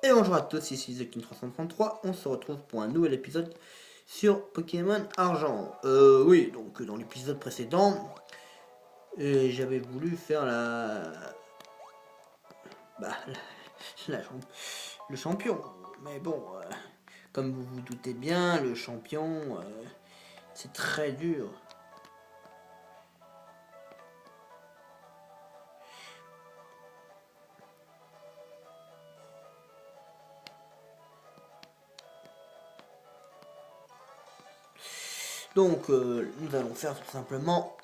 Et bonjour à tous, ici TheKing333, on se retrouve pour un nouvel épisode sur Pokémon Argent. Oui, donc dans l'épisode précédent, j'avais voulu faire Bah, la, la- le champion. Mais bon, comme vous vous doutez bien, le champion, c'est très dur. Donc, nous allons faire tout simplement...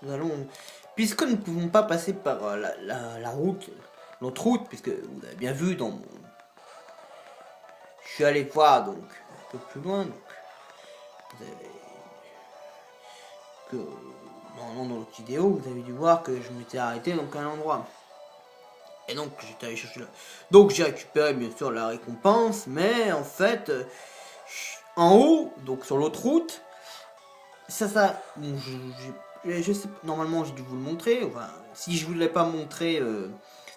Nous allons... Puisque nous ne pouvons pas passer par la route, notre route, puisque vous avez bien vu dans mon... Je suis allé voir donc un peu plus loin, donc vous avez... que normalement dans l'autre vidéo, vous avez dû voir que je m'étais arrêté donc à un endroit. Et donc j'étais allé chercher là. Donc j'ai récupéré bien sûr la récompense, mais en fait, en haut, donc sur l'autre route, bon, je sais, normalement j'ai dû vous le montrer. Enfin, si je vous l'ai pas montré,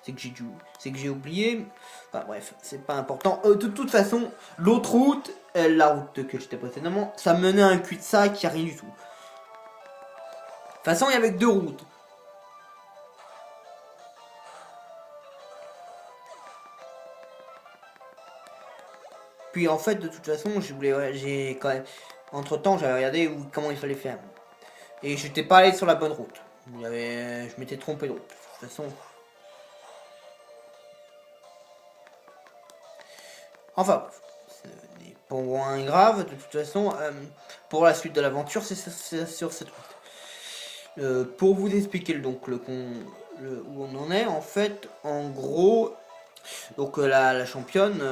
c'est que j'ai oublié. Enfin bref, c'est pas important. De toute façon, l'autre route, la route que j'étais précédemment, ça menait à un cul-de-sac, il n'y a rien du tout. De toute façon, il y avait que deux routes. Puis en fait, de toute façon, j'ai quand même, entre temps, j'avais regardé comment il fallait faire. Et j'étais pas allé sur la bonne route. Je m'étais trompé de route. De toute façon. Enfin, ce n'est pas moins grave. De toute façon, pour la suite de l'aventure, c'est sur cette route. Pour vous expliquer donc où on en est, en fait, en gros, donc la championne,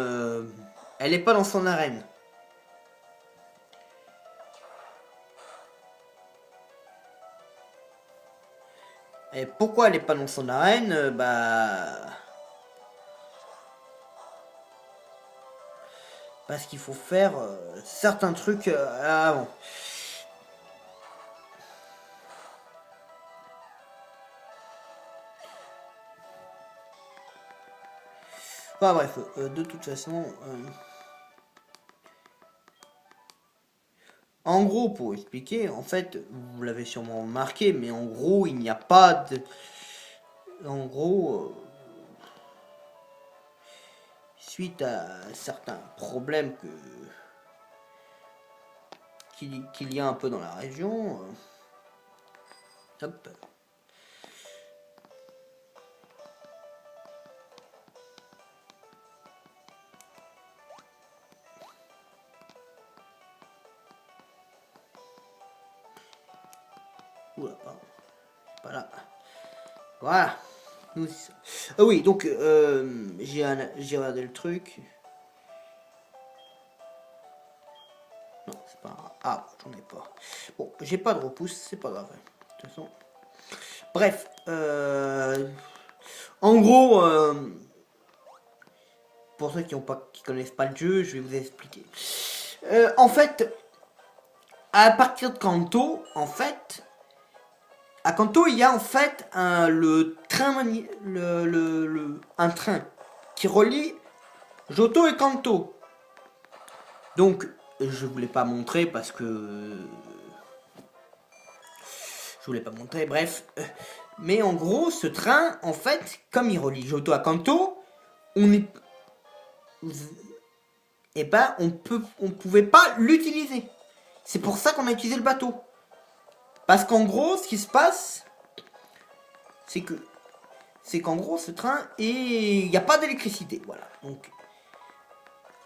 elle est pas dans son arène. Et pourquoi elle est pas dans son arène? Parce qu'il faut faire certains trucs avant. Enfin bref, de toute façon, en gros, pour expliquer, en fait, vous l'avez sûrement remarqué, mais en gros, il n'y a pas de... En gros, suite à certains problèmes qu'il y a un peu dans la région, hop. Oula, pardon. Pas là. Voilà. Oui, donc j'ai regardé le truc. Non, c'est pas grave. Ah, j'en ai pas. Bon, j'ai pas de repousse, c'est pas grave. De toute façon. Bref, en gros, pour ceux qui connaissent pas le jeu, je vais vous expliquer. En fait, à partir de Kanto, en fait, à Kanto, il y a en fait un train qui relie Johto et Kanto. Donc, je voulais pas montrer parce que je voulais pas montrer. Bref, mais en gros, ce train, en fait, comme il relie Johto à Kanto, on est, on pouvait pas l'utiliser. C'est pour ça qu'on a utilisé le bateau. Parce qu'en gros, ce qui se passe, c'est qu'en gros, ce train, il n'y a pas d'électricité. Voilà. Donc,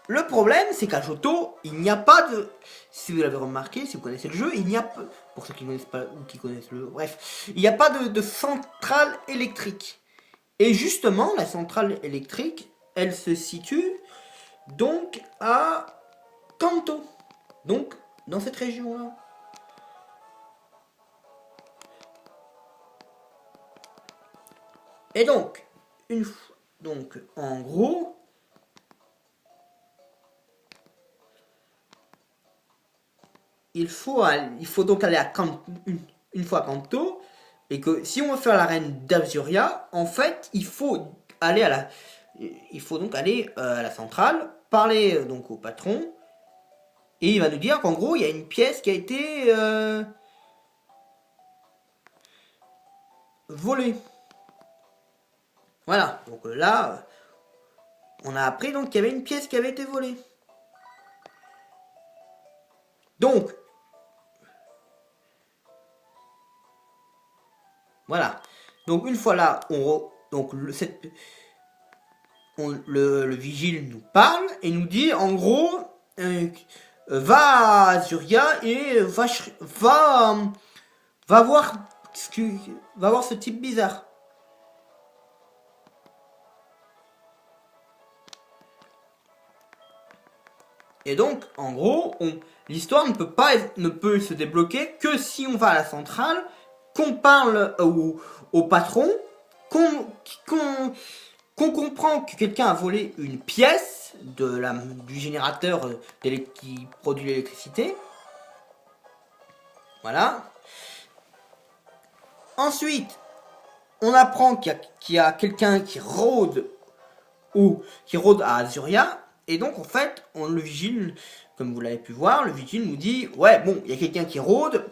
le problème, c'est qu'à Johto, il n'y a pas de... Si vous l'avez remarqué, si vous connaissez le jeu, il n'y a pas... Pour ceux qui ne connaissent pas ou qui connaissent le jeu, bref, il n'y a pas de centrale électrique. Et justement, la centrale électrique, elle se situe donc à Kanto. Donc, dans cette région-là. Et donc, en gros, il faut donc aller à Kanto, une fois à Kanto, et que si on veut faire l'arène d'Azuria, en fait, il faut aller il faut donc aller à la centrale, parler donc au patron, et il va nous dire qu'en gros, il y a une pièce qui a été volée. Voilà, donc là, on a appris donc qu'il y avait une pièce qui avait été volée. Donc, voilà. Donc une fois là, le vigile nous parle et nous dit en gros, va à Zuria et va voir va voir ce type bizarre. Et donc, en gros, l'histoire ne peut se débloquer que si on va à la centrale, qu'on parle au patron, qu'on comprend que quelqu'un a volé une pièce du générateur qui produit l'électricité. Voilà. Ensuite, on apprend qu'il y a quelqu'un qui rôde à Azuria. Et donc, en fait, le vigile, comme vous l'avez pu voir, le vigile nous dit, ouais, bon, il y a quelqu'un qui rôde.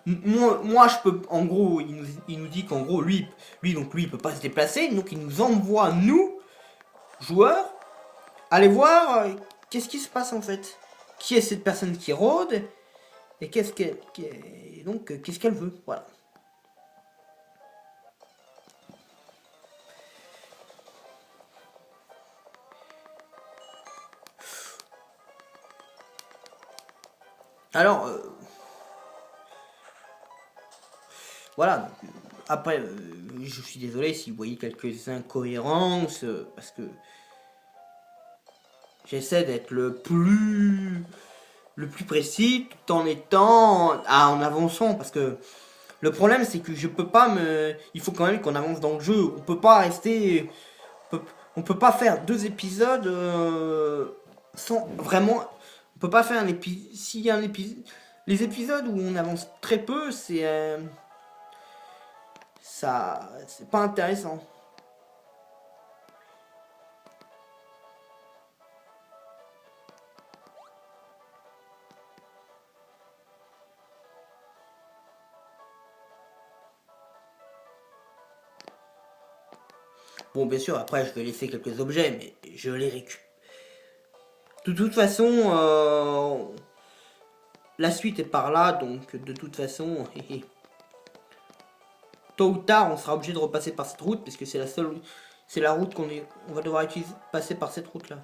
Moi, je peux, en gros, il nous dit qu'en gros, lui, il peut pas se déplacer. Donc, il nous envoie, nous, joueurs, aller voir qu'est-ce qui se passe, en fait. Qui est cette personne qui rôde et qu'est-ce qu'elle veut. Voilà. Alors, voilà. Après, je suis désolé si vous voyez quelques incohérences, parce que j'essaie d'être le plus précis tout en en avançant, parce que le problème c'est que je peux pas il faut quand même qu'on avance dans le jeu. On peut pas rester, on peut pas faire 2 épisodes sans vraiment. On peut pas faire un épisode. S'il y a un épisode, les épisodes où on avance très peu, c'est c'est pas intéressant. Bon, bien sûr, après je vais laisser quelques objets, mais je les récupère. De toute façon, la suite est par là, donc de toute façon, tôt ou tard, on sera obligé de repasser par cette route, parce que c'est la route on va devoir passer par cette route là.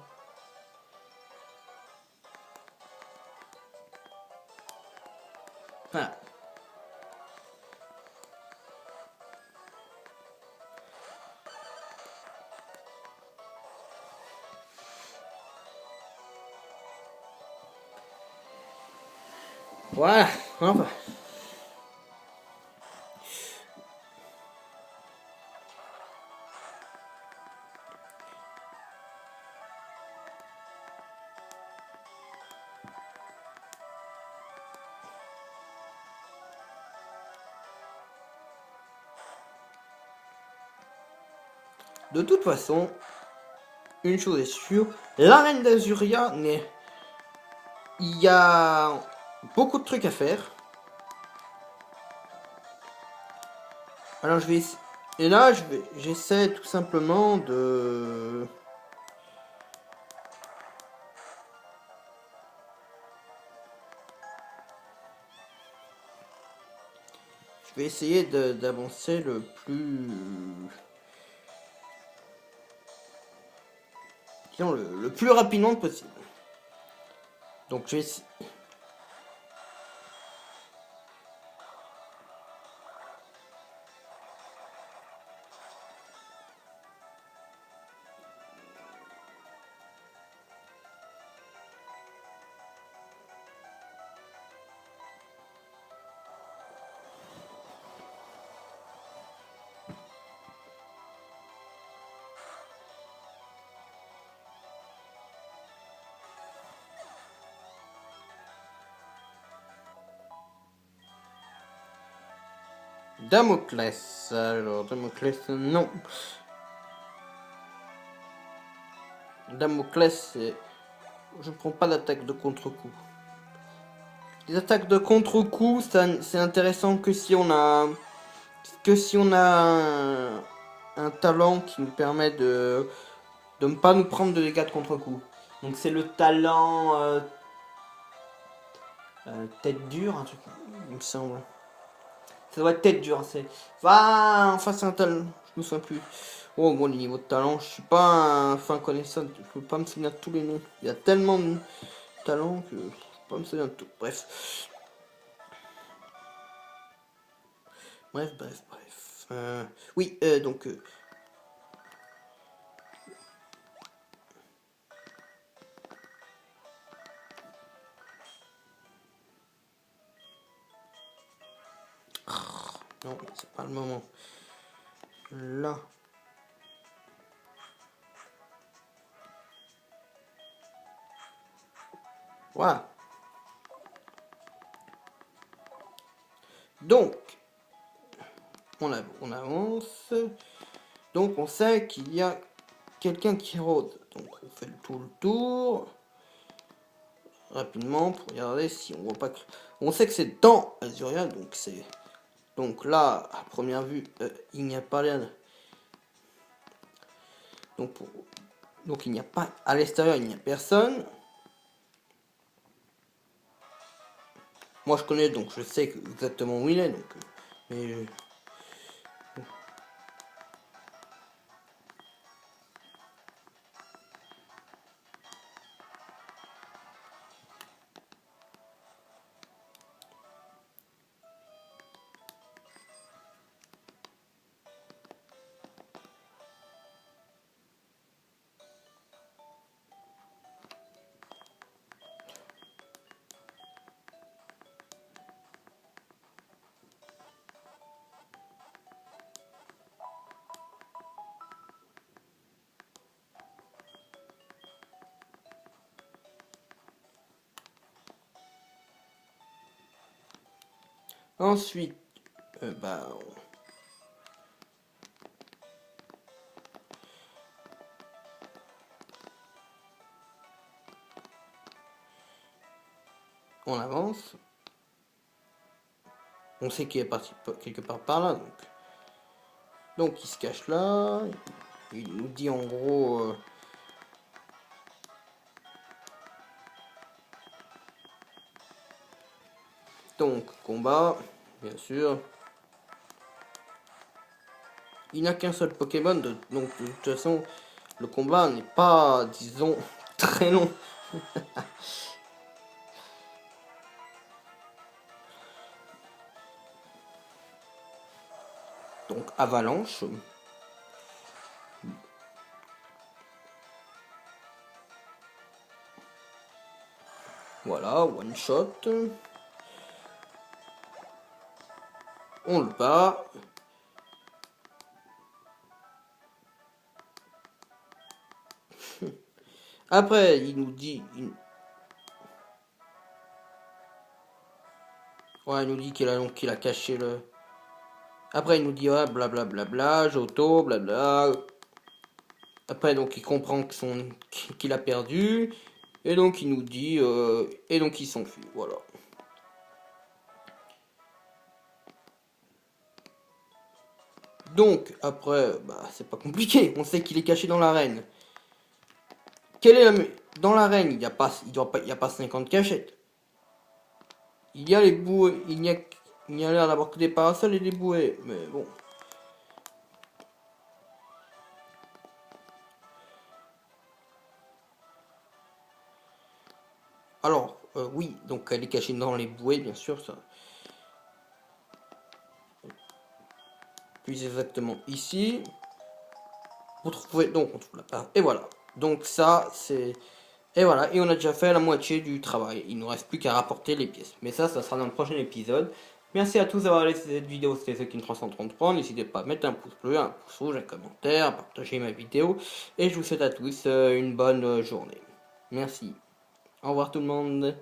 Voilà. Voilà. Enfin. De toute façon, une chose est sûre, l'arène d'Azuria il y a beaucoup de trucs à faire. Alors et là j'essaie tout simplement de je vais essayer d'avancer le plus le plus rapidement possible. Donc je vais Damoclès. Alors, Damoclès, non. Damoclès, c'est... Je ne prends pas d'attaque de contre-coup. Les attaques de contre-coup, c'est intéressant que si on a... Que si on a un talent qui nous permet de ne pas nous prendre de dégâts de contre-coup. Donc c'est le talent... tête dure, un truc, il me semble. Ça doit être tête dure, c'est... Enfin, c'est un talent, je me souviens plus. Oh, bon, les niveaux de talent, je suis pas un fin connaisseur, je peux pas me souvenir de tous les noms. Il y a tellement de talents que je peux pas me souvenir de tout. Bref. Bref. Oui, donc... Non, c'est pas le moment. Là. Voilà. Donc, on avance. Donc, on sait qu'il y a quelqu'un qui rôde. Donc, on fait le tour. Rapidement, pour regarder si on voit pas que... On sait que c'est dans Azuria, donc c'est... Donc là, à première vue, il n'y a pas l'air... Donc il n'y a pas... À l'extérieur, il n'y a personne. Moi, je connais, donc je sais exactement où il est, donc... Mais... Ensuite, on avance. On sait qu'il est parti quelque part par là, donc il se cache là. Il nous dit en gros... Donc, combat, bien sûr. Il n'a qu'un seul Pokémon, donc de toute façon, le combat n'est pas, disons, très long. Donc, avalanche. Voilà, one shot. On le bat. Après, il nous dit... Ouais, il nous dit qu'il a caché le... Après, il nous dit, ouais, blablabla, Johto, blabla. Après, donc, il comprend qu'il a perdu. Et donc, il nous dit... et donc, il s'enfuit, voilà. Donc, après, c'est pas compliqué. On sait qu'il est caché dans l'arène. Dans l'arène, il n'y a pas 50 cachettes. Il y a les bouées. Il y a l'air d'avoir que des parasols et des bouées. Mais bon. Alors, oui, donc elle est cachée dans les bouées, bien sûr, ça. Puis exactement ici. Vous trouvez, donc on trouve la part. Et voilà. Donc ça, c'est... Et voilà, et on a déjà fait la moitié du travail. Il ne nous reste plus qu'à rapporter les pièces. Mais ça sera dans le prochain épisode. Merci à tous d'avoir laissé cette vidéo, c'était Zekin 333. N'hésitez pas à mettre un pouce bleu, un pouce rouge, un commentaire, à partager ma vidéo. Et je vous souhaite à tous une bonne journée. Merci. Au revoir tout le monde.